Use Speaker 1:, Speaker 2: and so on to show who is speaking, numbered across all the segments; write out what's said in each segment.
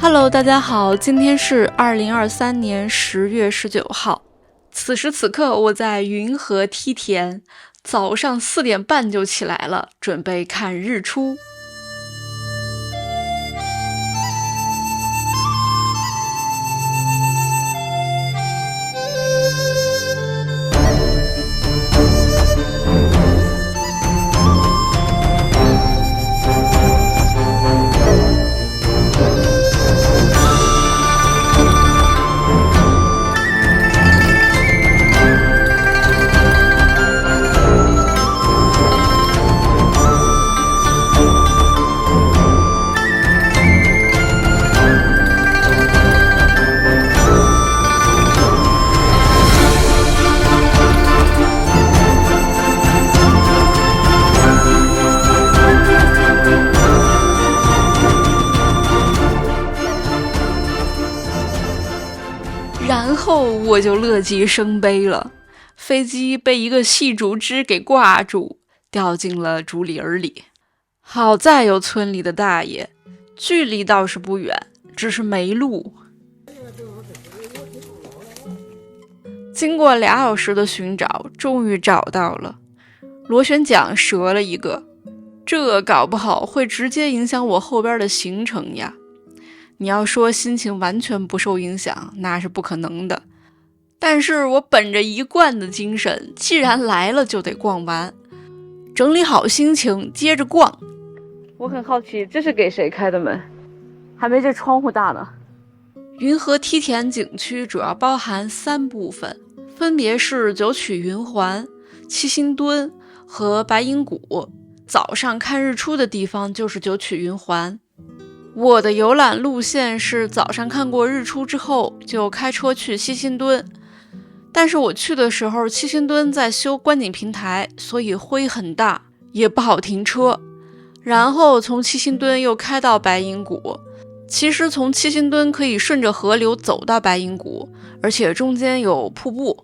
Speaker 1: Hello， 大家好，今天是2023年10月19号。此时此刻，我在云和梯田，早上4点半就起来了，准备看日出。然后我就乐极生悲了，飞机被一个细竹枝给挂住，掉进了竹林里。好在有村里的大爷，距离倒是不远，只是没路。经过2小时的寻找，终于找到了。螺旋桨折了一个，这搞不好会直接影响我后边的行程呀。你要说心情完全不受影响，那是不可能的。但是我本着一贯的精神，既然来了就得逛完，整理好心情，接着逛。我很好奇，这是给谁开的门？还没这窗户大呢。云和梯田景区主要包含3部分，分别是九曲云环、七星墩和白银谷。早上看日出的地方就是九曲云环。我的游览路线是早上看过日出之后就开车去七星墩，但是我去的时候七星墩在修观景平台，所以灰很大，也不好停车。然后从七星墩又开到白银谷，其实从七星墩可以顺着河流走到白银谷，而且中间有瀑布，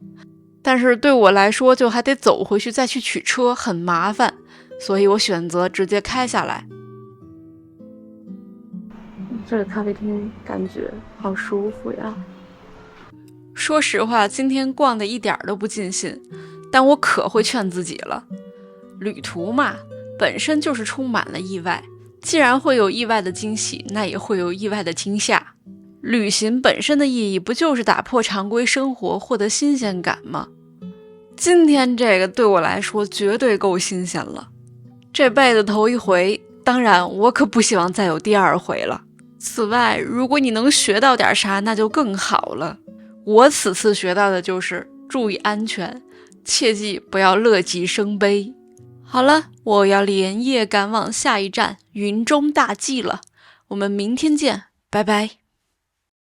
Speaker 1: 但是对我来说就还得走回去再去取车，很麻烦，所以我选择直接开下来。这个咖啡厅感觉好舒服呀。说实话，今天逛的一点都不尽兴，但我可会劝自己了。旅途嘛，本身就是充满了意外，既然会有意外的惊喜，那也会有意外的惊吓。旅行本身的意义不就是打破常规生活，获得新鲜感吗？今天这个对我来说绝对够新鲜了，这辈子头一回，当然我可不希望再有第2回了。此外，如果你能学到点啥，那就更好了。我此次学到的就是注意安全，切记不要乐极生悲。好了，我要连夜赶往下一站云中大祭了，我们明天见，拜拜。